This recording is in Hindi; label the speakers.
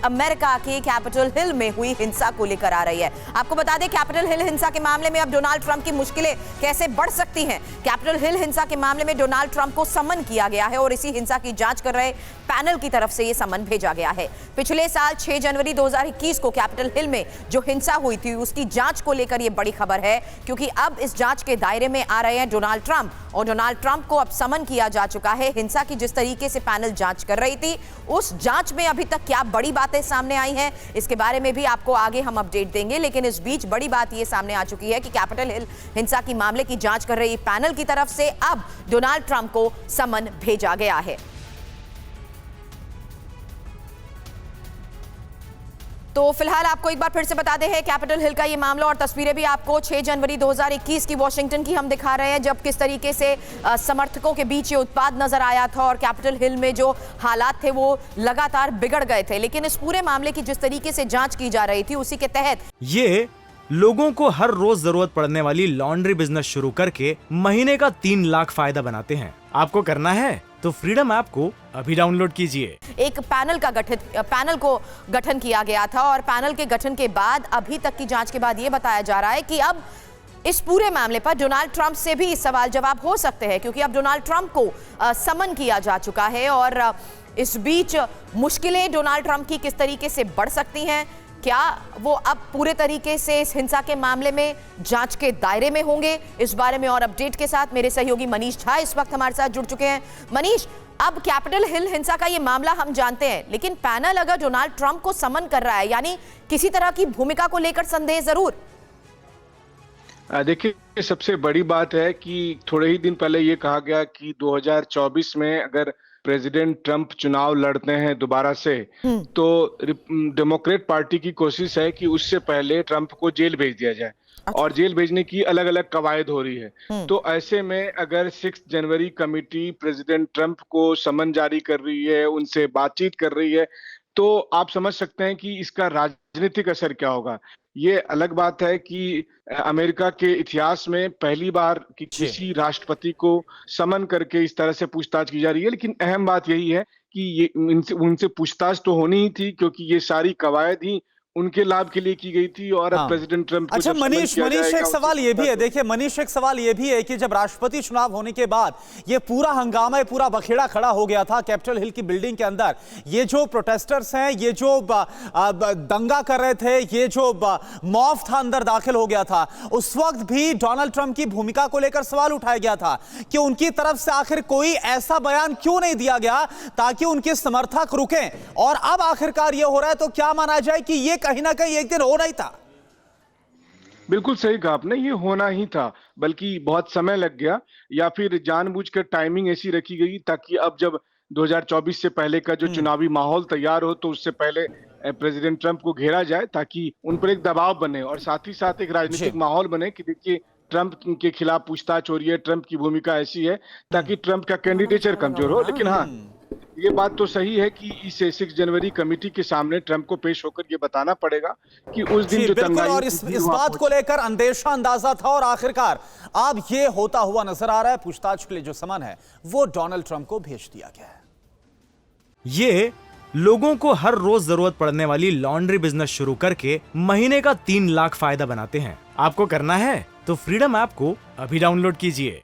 Speaker 1: अमेरिका के कैपिटल हिल में हुई हिंसा को लेकर आ रही है। आपको बता दें, कैपिटल हिल हिंसा के मामले में अब डोनाल्ड ट्रंप की मुश्किलें कैसे बढ़ सकती हैं। कैपिटल हिल हिंसा के मामले में डोनाल्ड ट्रंप को समन किया गया है और इसी हिंसा की जांच कर रहे पैनल की तरफ से यह समन भेजा गया है। पिछले साल 6 जनवरी 2021 को कैपिटल हिल में जो हिंसा हुई थी उसकी जांच को लेकर यह बड़ी खबर है, क्योंकि अब इस जांच के दायरे में आ रहे हैं डोनाल्ड ट्रंप और डोनाल्ड ट्रंप को अब समन किया जा चुका है। हिंसा की जिस तरीके से पैनल जांच कर रही थी, उस जांच में अभी तक क्या बड़ी बातें सामने आई हैं, इसके बारे में भी आपको आगे हम अपडेट देंगे। लेकिन इस बीच बड़ी बात यह सामने आ चुकी है कि कैपिटल हिल हिंसा की मामले की जांच कर रही पैनल की तरफ से अब डोनाल्ड ट्रंप को समन भेजा गया है। तो फिलहाल आपको एक बार फिर से बता दें, है कैपिटल हिल का ये मामला और तस्वीरें भी आपको 6 जनवरी 2021 की वॉशिंगटन की हम दिखा रहे हैं, जब किस तरीके से समर्थकों के बीच ये उत्पाद नजर आया था और कैपिटल हिल में जो हालात थे वो लगातार बिगड़ गए थे। लेकिन इस पूरे मामले की जिस तरीके से जांच की जा रही थी, उसी के तहत
Speaker 2: ये लोगों को हर रोज जरूरत पड़ने वाली लॉन्ड्री बिजनेस शुरू करके महीने का 3 लाख फायदा बनाते हैं। आपको करना है तो फ्रीडम ऐप को अभी डाउनलोड कीजिए।
Speaker 1: एक पैनल को गठन किया गया था और पैनल के गठन के बाद अभी तक की जांच के बाद यह बताया जा रहा है कि अब इस पूरे मामले पर डोनाल्ड ट्रंप से भी सवाल जवाब हो सकते हैं, क्योंकि अब डोनाल्ड ट्रंप को समन किया जा चुका है और इस बीच मुश्किलें डोनाल्ड ट्रंप की किस तरीके से बढ़ सकती हैं। क्या वो अब पूरे तरीके से इस हिंसा के मामले में जांच के दायरे में होंगे? इस बारे में और अपडेट के साथ मेरे सहयोगी मनीष झा इस वक्त हमारे साथ जुड़ चुके हैं। मनीष, अब कैपिटल हिल हिंसा का ये मामला हम जानते हैं, लेकिन पैनल अगर डोनाल्ड ट्रंप को समन कर रहा है, यानी किसी तरह की भूमिका को लेकर संदेह जरूर।
Speaker 3: देखिए, सबसे बड़ी बात है कि थोड़े ही दिन पहले ये कहा गया कि 2024 में अगर प्रेसिडेंट ट्रंप चुनाव लड़ते हैं दोबारा से, तो डेमोक्रेट पार्टी की कोशिश है कि उससे पहले ट्रंप को जेल भेज दिया जाए। और जेल भेजने की अलग अलग कवायद हो रही है। तो ऐसे में अगर 6 जनवरी कमेटी प्रेसिडेंट ट्रंप को समन जारी कर रही है, उनसे बातचीत कर रही है, तो आप समझ सकते हैं कि इसका राजनीतिक असर क्या होगा। ये अलग बात है कि अमेरिका के इतिहास में पहली बार कि किसी राष्ट्रपति को समन करके इस तरह से पूछताछ की जा रही है। लेकिन अहम बात यही है कि ये उनसे पूछताछ तो होनी ही थी, क्योंकि ये सारी कवायद ही उनके लाभ के लिए की गई थी। और अब प्रेसिडेंट ट्रंप को
Speaker 4: अच्छा मनीष, एक सवाल ये भी है, देखिए मनीष, एक सवाल ये भी है कि जब राष्ट्रपति चुनाव होने के बाद ये पूरा हंगामा, ये पूरा बखेड़ा खड़ा हो गया था कैपिटल हिल की बिल्डिंग के अंदर, ये जो प्रोटेस्टर्स हैं, ये जो दंगा कर रहे थे, ये जो मॉब था अंदर दाखिल हो गया था, उस वक्त भी डोनाल्ड ट्रंप की भूमिका को लेकर सवाल उठाया गया था कि उनकी तरफ से आखिर कोई ऐसा बयान क्यों नहीं दिया गया ताकि उनके समर्थक रुकें। और अब आखिरकार ये हो रहा है, तो क्या माना जाए कि ये कहीं ना कहीं एक दिन होना ही था?
Speaker 3: बिल्कुल सही कहा आपने, ये होना ही था, बल्कि बहुत समय लग गया, या फिर जानबूझकर टाइमिंग ऐसी रखी गई ताकि अब जब 2024 से पहले का जो चुनावी माहौल तैयार हो, तो उससे पहले प्रेसिडेंट ट्रंप को घेरा जाए ताकि उन पर एक दबाव बने और साथ ही साथ एक राजनीतिक माहौल बने कि देखिए ट्रंप के खिलाफ पूछताछ हो रही है, ट्रंप की भूमिका ऐसी है, ताकि ट्रंप का कैंडिडेचर कमजोर हो। लेकिन हाँ, ये बात तो सही है कि इस 6 जनवरी कमेटी के सामने ट्रंप को पेश होकर ये बताना पड़ेगा कि उस दिन जो
Speaker 4: बिल्कुल, और इस बात को लेकर अंदेशा अंदाजा था और आखिरकार अब ये होता हुआ नजर आ रहा है। पूछताछ के लिए जो समन है वो डोनाल्ड ट्रंप को भेज दिया गया है।
Speaker 2: ये लोगों को हर रोज जरूरत पड़ने वाली लॉन्ड्री बिजनेस शुरू करके महीने का 3 लाख फायदा बनाते हैं। आपको करना है तो फ्रीडम ऐप को अभी डाउनलोड कीजिए।